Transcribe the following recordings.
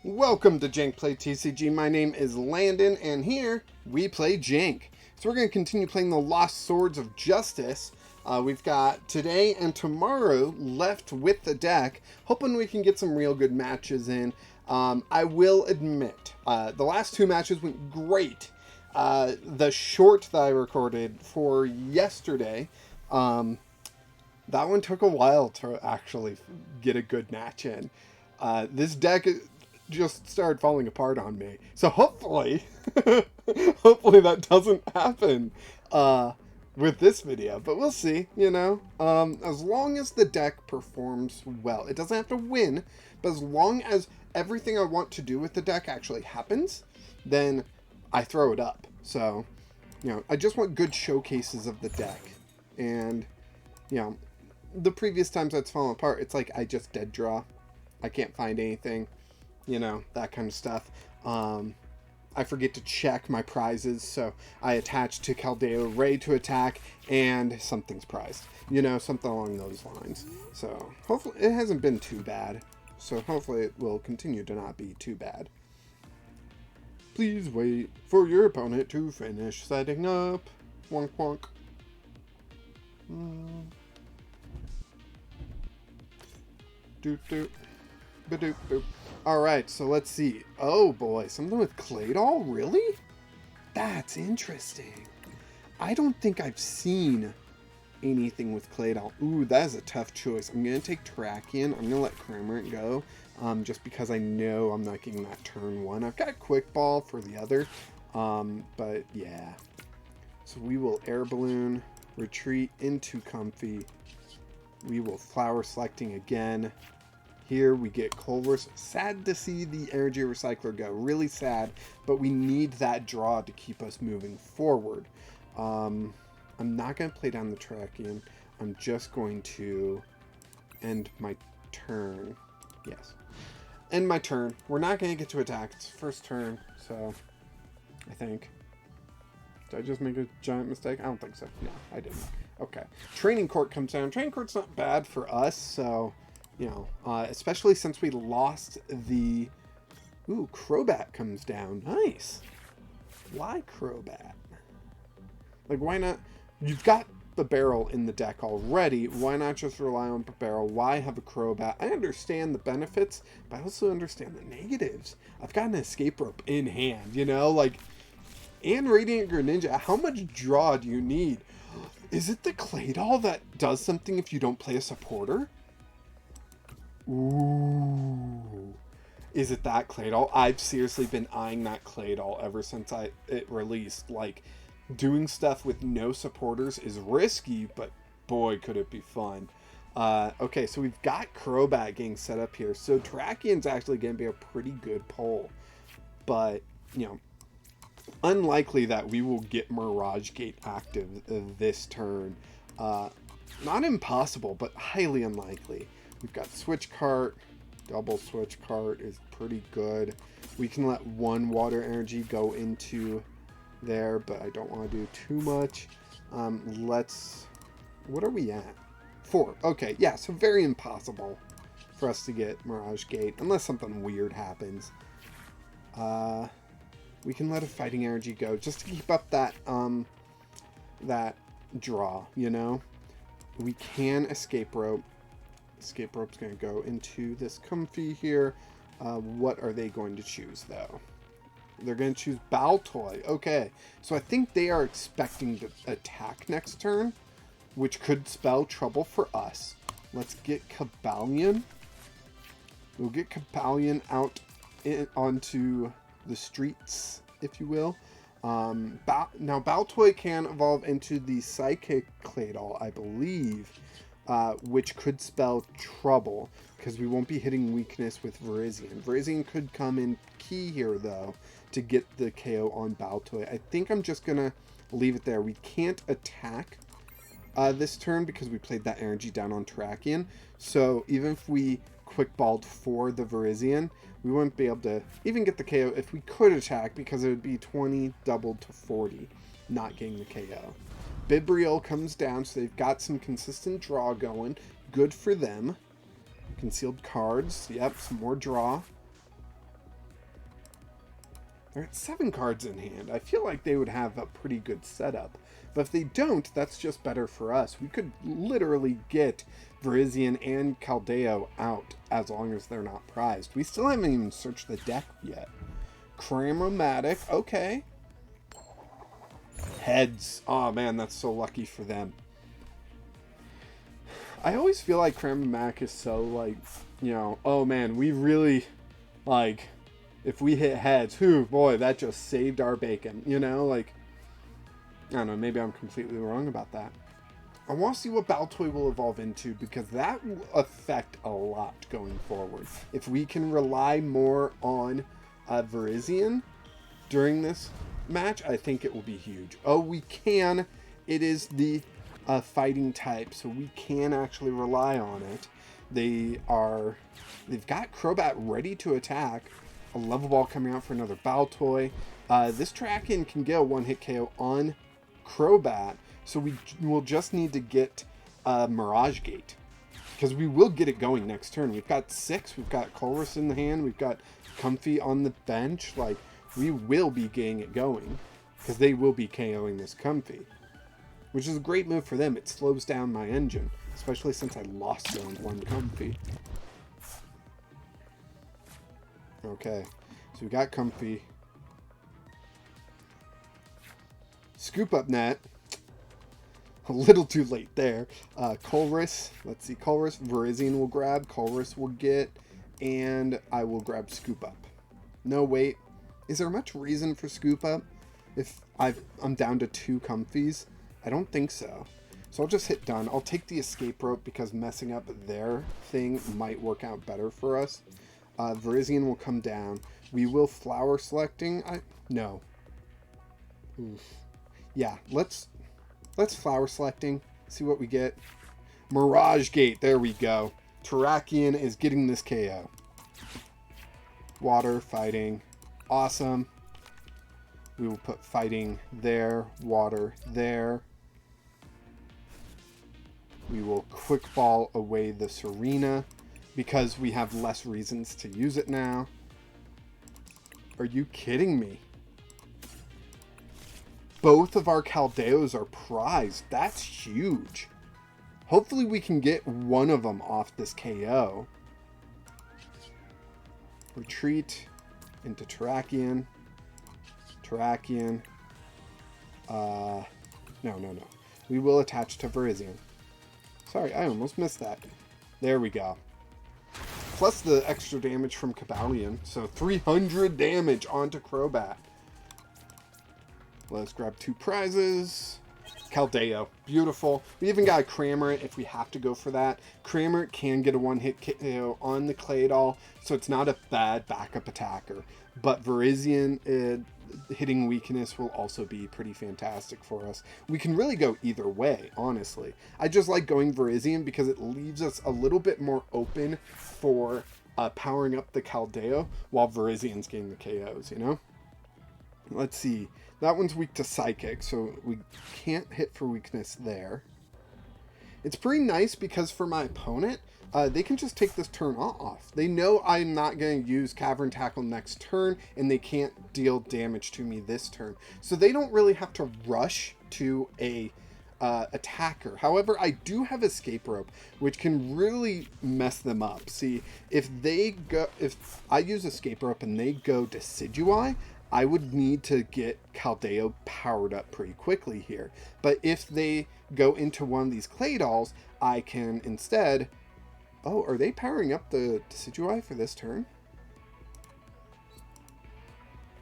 Welcome to Jank Play TCG. My name is Landon, and here we play Jank. So we're going to continue playing the Lost Swords of Justice. We've got today and tomorrow left with the deck, hoping we can get some real good matches in. I will admit, the last two matches went great. The short that I recorded for yesterday, that one took a while to actually get a good match in. This deck just started falling apart on me. So hopefully, hopefully that doesn't happen with this video. But we'll see, you know. As long as the deck performs well. It doesn't have to win, but as long as everything I want to do with the deck actually happens, then I throw it up. So, you know, I just want good showcases of the deck. And, you know, the previous times that's fallen apart, it's like I just dead draw. I can't find anything. You know, that kind of stuff. I forget to check my prizes, so I attach to Keldeo Ray to attack, and something's prized. You know, something along those lines. So, hopefully, it hasn't been too bad. So, hopefully, it will continue to not be too bad. Please wait for your opponent to finish setting up. Wonk wonk. Doop doop. Ba-doop doop. Alright, so let's see. Oh boy, something with Claydol? Really? That's interesting. I don't think I've seen anything with Claydol. Ooh, that is a tough choice. I'm going to take Terrakion. I'm going to let Cramorant go. Just because I know I'm not getting that turn one. I've got Quick Ball for the other. But yeah. So we will Air Balloon, retreat into Comfey. We will Flower Selecting again. Here we get Colress. Sad to see the Energy Recycler go. Really sad, but we need that draw to keep us moving forward. I'm not going to play down the Terrakion. I'm just going to end my turn. Yes. End my turn. We're not going to get to attack. It's first turn, so I think. Did I just make a giant mistake? I don't think so. No, I didn't. Okay. Training Court comes down. Training Court's not bad for us, so... You know, especially since we lost the... Ooh, Crobat comes down. Nice. Why Crobat? Like, why not... You've got the barrel in the deck already. Why not just rely on the barrel? Why have a Crobat? I understand the benefits, but I also understand the negatives. I've got an Escape Rope in hand, you know? Like, and Radiant Greninja. How much draw do you need? Is it the Claydol that does something if you don't play a supporter? Ooh. Is it that Claydol? I've seriously been eyeing that Claydol ever since it released. Like, doing stuff with no supporters is risky, but boy, could it be fun. Okay, so we've got Crobat getting set up here. So Terrakion's actually going to be a pretty good pull. But, you know, unlikely that we will get Mirage Gate active this turn. Not impossible, but highly unlikely. We've got Switch Cart. Double Switch Cart is pretty good. We can let one water energy go into there, but I don't want to do too much. What are we at? 4. Okay, yeah, so very impossible for us to get Mirage Gate, unless something weird happens. We can let a fighting energy go, just to keep up that, that draw, you know? We can Escape Rope. Escape Rope's going to go into this Comfey here. What are they going to choose, though? They're going to choose Baltoy. Okay, so I think they are expecting to attack next turn, which could spell trouble for us. Let's get Cobalion. We'll get Cobalion out onto the streets, if you will. Now, Baltoy can evolve into the Psychic Claydol, I believe. Which could spell trouble, because we won't be hitting weakness with Virizion. Virizion could come in key here, though, to get the KO on Baltoy. I think I'm just going to leave it there. We can't attack this turn because we played that energy down on Terrakion. So even if we quick-balled for the Virizion, we wouldn't be able to even get the KO if we could attack, because it would be 20 doubled to 40, not getting the KO. Bibriel comes down, so they've got some consistent draw going. Good for them. Concealed cards. Yep, some more draw. They're at 7 cards in hand. I feel like they would have a pretty good setup. But if they don't, that's just better for us. We could literally get Virizion and Keldeo out as long as they're not prized. We still haven't even searched the deck yet. Cramorant, okay. Heads. Oh man, that's so lucky for them. I always feel like Cramorant is so like, you know, oh man, we really, like, if we hit heads, whew, boy, that just saved our bacon, you know, like, I don't know, maybe I'm completely wrong about that. I want to see what Baltoy will evolve into, because that will affect a lot going forward. If we can rely more on Virizion during this match, I think it will be huge. Oh, we can. It is the fighting type, so we can actually rely on it. They've got Crobat ready to attack. A level ball coming out for another Baltoy. This Terrakion can get a one-hit KO on Crobat, so we will just need to get Mirage Gate, because we will get it going next turn. We've got 6, we've got Colress in the hand, we've got Comfey on the bench. Like, we will be getting it going, because they will be KOing this Comfey, which is a great move for them. It slows down my engine, especially since I lost round 1 Comfey. Okay, so we got Comfey. Scoop Up Net. A little too late there. Colress. Let's see. Colress. Virizion will grab. Colress will get. And I will grab Scoop Up. No, wait. Is there much reason for Scoop Up if I'm down to 2 Comfeys? I don't think so. So I'll just hit done. I'll take the Escape Rope because messing up their thing might work out better for us. Virizion will come down. We will Flower Selecting. No. Oof. Yeah, let's Flower Selecting. See what we get. Mirage Gate. There we go. Terrakion is getting this KO. Water, fighting. Awesome. We will put fighting there. Water there. We will quick ball away the Serena, because we have less reasons to use it now. Are you kidding me? Both of our Keldeos are prized. That's huge. Hopefully we can get one of them off this KO. Retreat into Terrakion. Terrakion. No. We will attach to Virizion. Sorry, I almost missed that. There we go. Plus the extra damage from Cobalion. So 300 damage onto Crobat. Let's grab 2 prizes. Keldeo. Beautiful. We even got a Cramorant if we have to go for that. Cramorant can get a one-hit KO on the Claydol, so it's not a bad backup attacker. But Virizion hitting weakness will also be pretty fantastic for us. We can really go either way, honestly. I just like going Virizion because it leaves us a little bit more open for powering up the Keldeo while Virizion's getting the KOs, you know? Let's see. That one's weak to Psychic, so we can't hit for weakness there. It's pretty nice because for my opponent, they can just take this turn off. They know I'm not going to use Cavern Tackle next turn, and they can't deal damage to me this turn. So they don't really have to rush to a attacker. However, I do have Escape Rope, which can really mess them up. See, if I use Escape Rope and they go Decidueye, I would need to get Keldeo powered up pretty quickly here. But if they go into one of these Claydols, I can instead... Oh, are they powering up the Decidueye for this turn?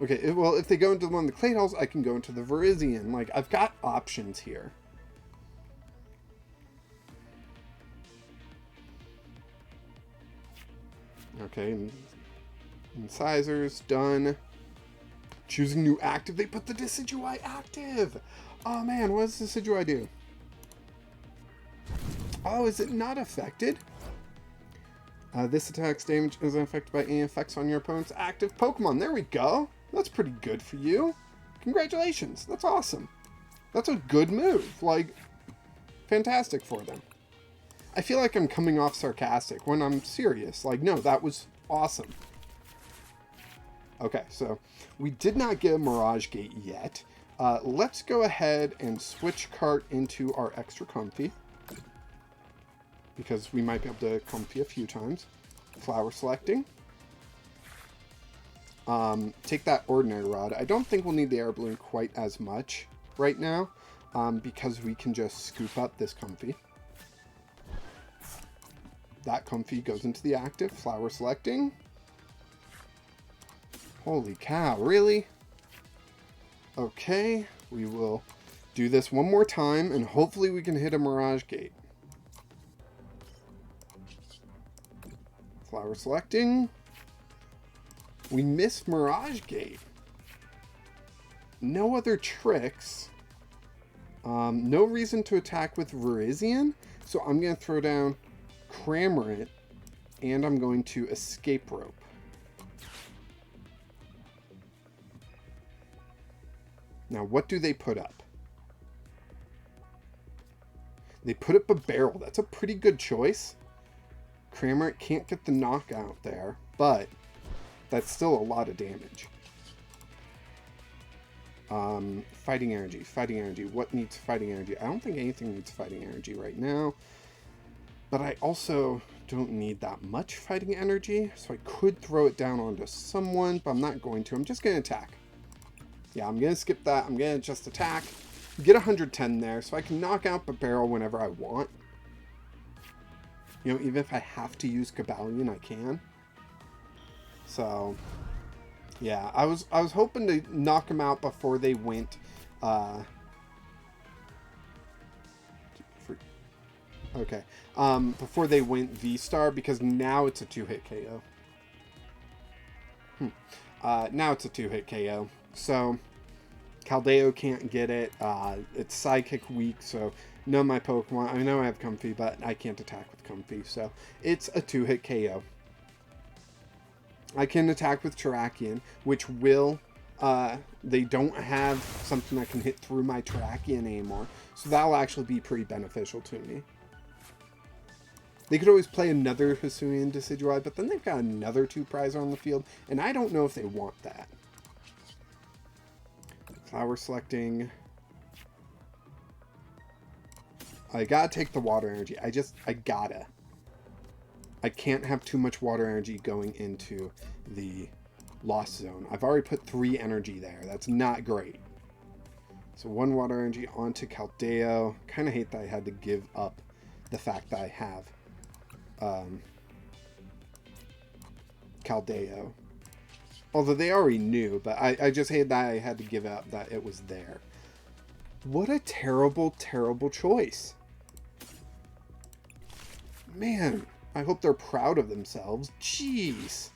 Okay, well, if they go into one of the Claydols, I can go into the Virizion. Like, I've got options here. Okay, incisors, done. Choosing new active. They put the Decidueye active. Oh man, what does Decidueye do? Oh, is it not affected? This attack's damage is affected by any effects on your opponent's active Pokemon. There we go. That's pretty good for you. Congratulations. That's awesome. That's a good move. Like, fantastic for them. I feel like I'm coming off sarcastic when I'm serious. Like, no, that was awesome. Okay, so we did not get a Mirage Gate yet. Let's go ahead and switch cart into our extra Comfey, because we might be able to Comfey a few times. Flower selecting. Take that Ordinary Rod. I don't think we'll need the Air Balloon quite as much right now, because we can just scoop up this Comfey. That Comfey goes into the active. Flower selecting. Holy cow, really? Okay, we will do this one more time, and hopefully we can hit a Mirage Gate. Flower selecting. We missed Mirage Gate. No other tricks. No reason to attack with Virizion, so I'm going to throw down Cramorant, and I'm going to Escape Rope. Now, what do they put up? They put up a barrel. That's a pretty good choice. Cramorant can't get the knockout there, but that's still a lot of damage. Fighting energy, fighting energy. What needs fighting energy? I don't think anything needs fighting energy right now. But I also don't need that much fighting energy, so I could throw it down onto someone, but I'm not going to. I'm just going to attack. Yeah, I'm going to skip that. I'm going to just attack. Get 110 there, so I can knock out the barrel whenever I want. You know, even if I have to use Cobalion, I can. So, yeah, I was hoping to knock them out before they went, okay, before they went V-Star, because now it's a 2-hit KO. Now it's a 2-hit KO. So, Keldeo can't get it. It's Psychic weak, so none of my Pokemon... I know I have Comfey, but I can't attack with Comfey, so it's a 2-hit KO. I can attack with Terrakion, which will... they don't have something that can hit through my Terrakion anymore, so that'll actually be pretty beneficial to me. They could always play another Hisuian Decidueye, but then they've got another 2-prizer on the field, and I don't know if they want that. Flower selecting. I gotta take the water energy. I gotta. I can't have too much water energy going into the lost zone. I've already put 3 energy there. That's not great. So 1 water energy onto Keldeo. Kind of hate that I had to give up the fact that I have Keldeo. Although they already knew, but I just hate that I had to give up that it was there. What a terrible, terrible choice. Man, I hope they're proud of themselves. Jeez.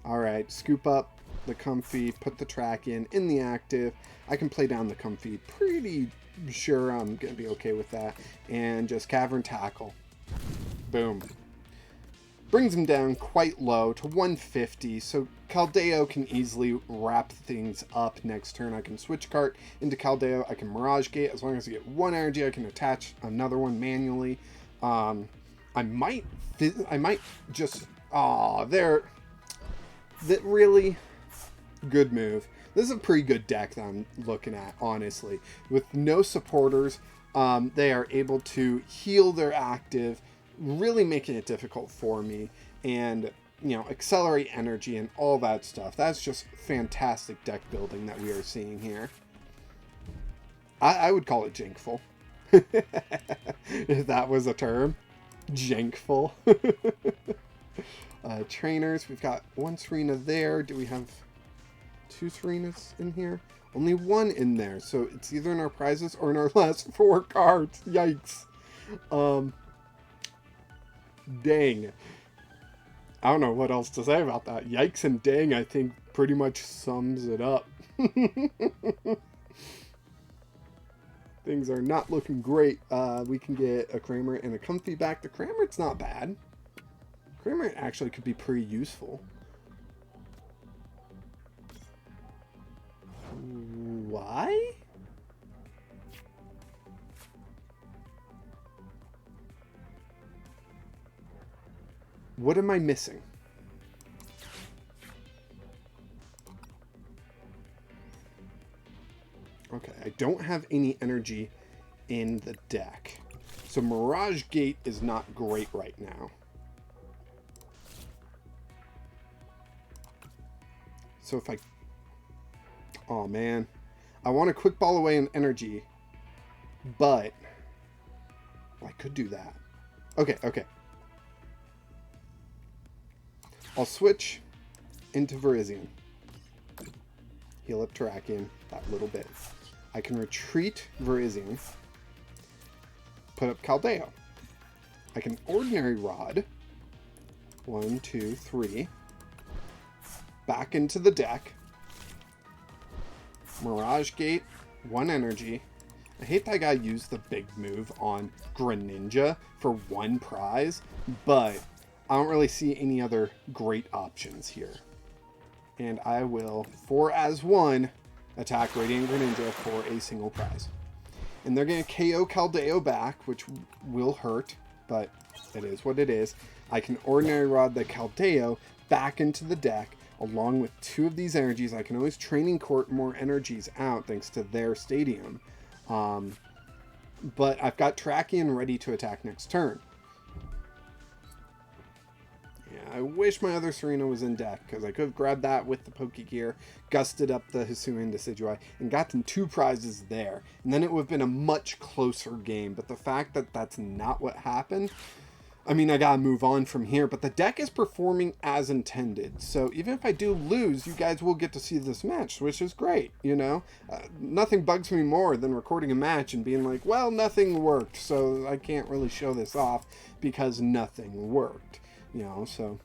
Alright, scoop up the Comfey, put the Terrakion in the active. I can play down the Comfey. Pretty sure I'm going to be okay with that. And just Cavern Tackle. Boom. Brings him down quite low to 150, so Keldeo can easily wrap things up next turn. I can switch cart into Keldeo. I can Mirage Gate. As long as I get 1 energy, I can attach another one manually. I might just... that really good move. This is a pretty good deck that I'm looking at, honestly. With no supporters, they are able to heal their active, really making it difficult for me, and you know, accelerate energy and all that stuff. That's just fantastic deck building that we are seeing here. I would call it jankful. If that was a term. Jankful. Trainers, we've got 1 Serena there. Do we have 2 Serenas in here? Only 1 in there, so it's either in our prizes or in our last 4 cards. Yikes. Dang. I don't know what else to say about that. Yikes and dang, I think, pretty much sums it up. Things are not looking great. We can get a Cramorant and a Comfey back. The Cramorant's not bad. Cramorant actually could be pretty useful. Why? What am I missing? Okay, I don't have any energy in the deck. So Mirage Gate is not great right now. So if I... Oh, man. I want to quick ball away an energy, but... Well, I could do that. Okay, okay. I'll switch into Virizion. Heal up Terrakion that little bit. I can retreat Virizion. Put up Keldeo. I can Ordinary Rod. 1, 2, 3. Back into the deck. Mirage Gate. 1 energy. I hate that guy used the big move on Greninja for 1 prize, but I don't really see any other great options here. And I will, 4 as 1, attack Radiant Greninja for a single prize. And they're going to KO Keldeo back, which will hurt, but it is what it is. I can Ordinary Rod the Keldeo back into the deck, along with 2 of these energies. I can always Training Court more energies out thanks to their stadium. But I've got Terrakion ready to attack next turn. Yeah, I wish my other Serena was in deck, because I could have grabbed that with the Pokégear, gusted up the Hisuian Decidueye, and gotten 2 prizes there. And then it would have been a much closer game. But the fact that that's not what happened, I mean, I gotta move on from here. But the deck is performing as intended. So even if I do lose, you guys will get to see this match, which is great, you know? Nothing bugs me more than recording a match and being like, well, nothing worked, so I can't really show this off because nothing worked. You know, so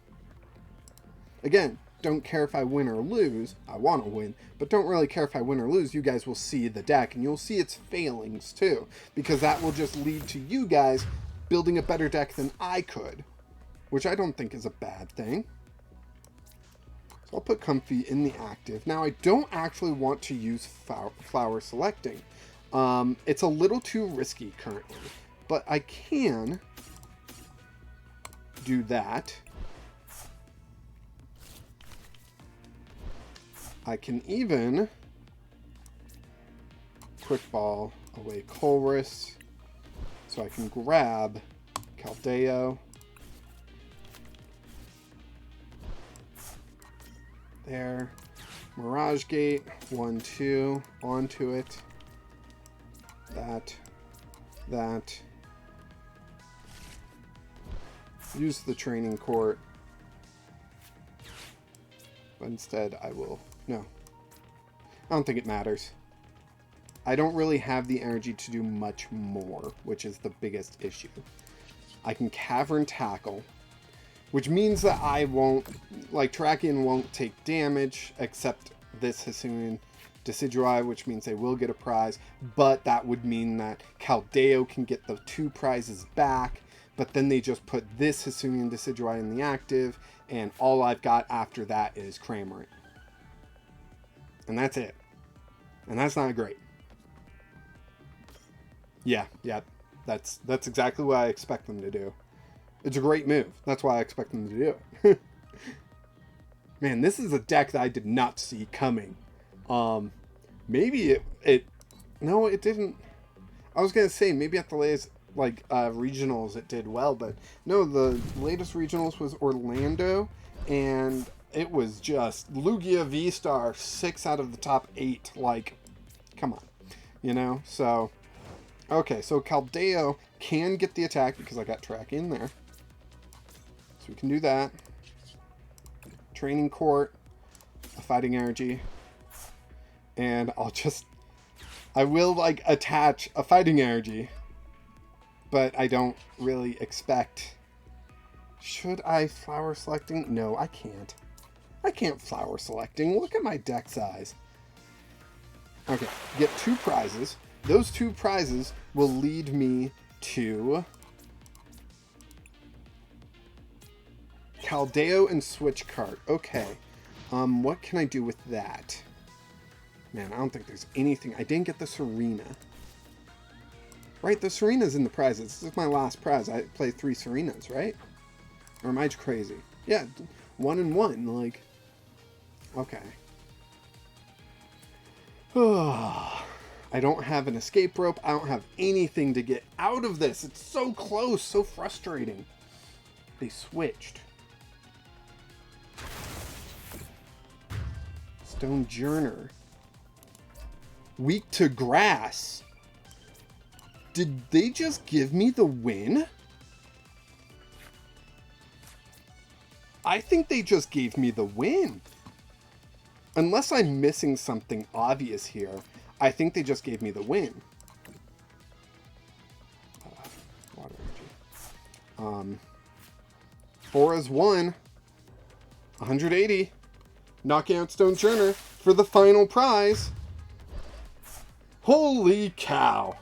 again, don't care if I win or lose. I want to win, but don't really care if I win or lose. You guys will see the deck, and you'll see its failings too, because that will just lead to you guys building a better deck than I could, which I don't think is a bad thing. So I'll put Comfey in the active. Now, I don't actually want to use flower selecting. It's a little too risky currently, but I can do that. I can even quick ball away Colress, so I can grab Keldeo. There. Mirage Gate, 1, 2, onto it. That. Use the Training Court. But instead I will... No. I don't think it matters. I don't really have the energy to do much more, which is the biggest issue. I can Cavern Tackle, which means that I won't... Like, Terrakion won't take damage, except this Hisuian Decidueye, which means they will get a prize. But that would mean that Keldeo can get the 2 prizes back. But then they just put this Hisuian Decidueye in the active, and all I've got after that is Cramorant. And that's it. And that's not great. Yeah, that's exactly what I expect them to do. It's a great move. That's why I expect them to do it. Man, this is a deck that I did not see coming. Maybe no, it didn't. I was gonna say maybe at the latest regionals it did well, but no, the latest regionals was Orlando, and it was just Lugia V-Star 6 out of the top 8. Like, come on, you know. So okay, so Keldeo can get the attack because I got Terrakion in there, so we can do that. Training Court, a Fighting Energy, and I will like attach a Fighting Energy. But I don't really expect... Should I flower selecting? No, I can't. I can't flower selecting. Look at my deck size. Okay, get 2 prizes. Those 2 prizes will lead me to Keldeo and Switch Cart. Okay, what can I do with that? Man, I don't think there's anything. I didn't get the Serena. Right, the Serena's in the prizes. This is my last prize. I play 3 Serenas, right? Or am I crazy? Yeah, 1 and 1, like... Okay. I don't have an escape rope. I don't have anything to get out of this. It's so close, so frustrating. They switched. Stone Journer. Weak to grass. Did they just give me the win? I think they just gave me the win. Unless I'm missing something obvious here, I think they just gave me the win. Water energy. Bora's won. 180. Knocking out Stone Churner for the final prize. Holy cow.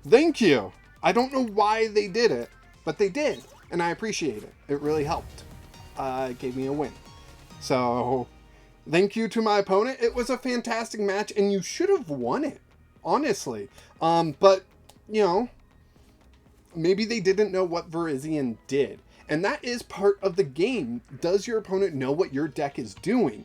Thank you. I don't know why they did it, but they did. And I appreciate it. It really helped. It gave me a win. So, thank you to my opponent. It was a fantastic match, and you should have won it, honestly. But, you know, maybe they didn't know what Virizion did. And that is part of the game. Does your opponent know what your deck is doing?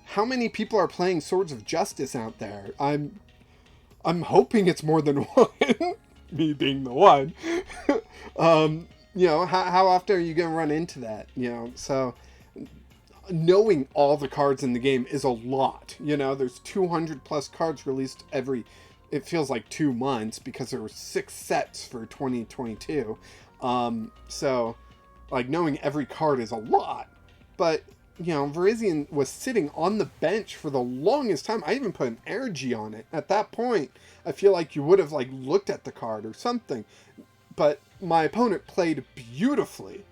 How many people are playing Swords of Justice out there? I'm hoping it's more than one. Me being the one. You know, how often are you going to run into that? You know, so knowing all the cards in the game is a lot. You know, there's 200 plus cards released every, it feels like 2 months, because there were 6 sets for 2022. So, like, knowing every card is a lot. But, you know, Virizion was sitting on the bench for the longest time. I even put an energy on it. At that point, I feel like you would have, like, looked at the card or something. But my opponent played beautifully.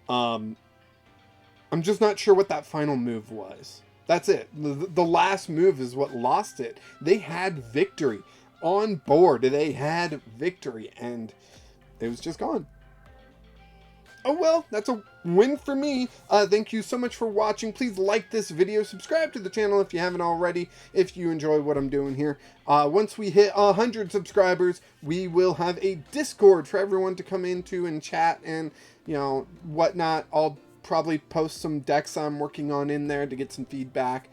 I'm just not sure what that final move was. That's it. The last move is what lost it. They had victory on board. They had victory, and it was just gone. Oh well, that's a win for me. Thank you so much for watching. Please like this video. Subscribe to the channel if you haven't already, if you enjoy what I'm doing here. Once we hit 100 subscribers, we will have a Discord for everyone to come into and chat and, you know, whatnot. I'll probably post some decks I'm working on in there to get some feedback.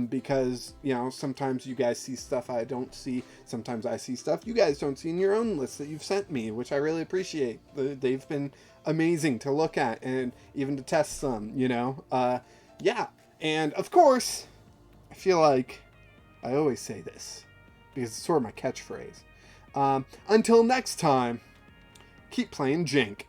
Because, you know, sometimes you guys see stuff I don't see. Sometimes I see stuff you guys don't see in your own list that you've sent me, which I really appreciate. They've been amazing to look at and even to test some, you know. Yeah. And, of course, I feel like I always say this because it's sort of my catchphrase. Until next time, keep playing Jank.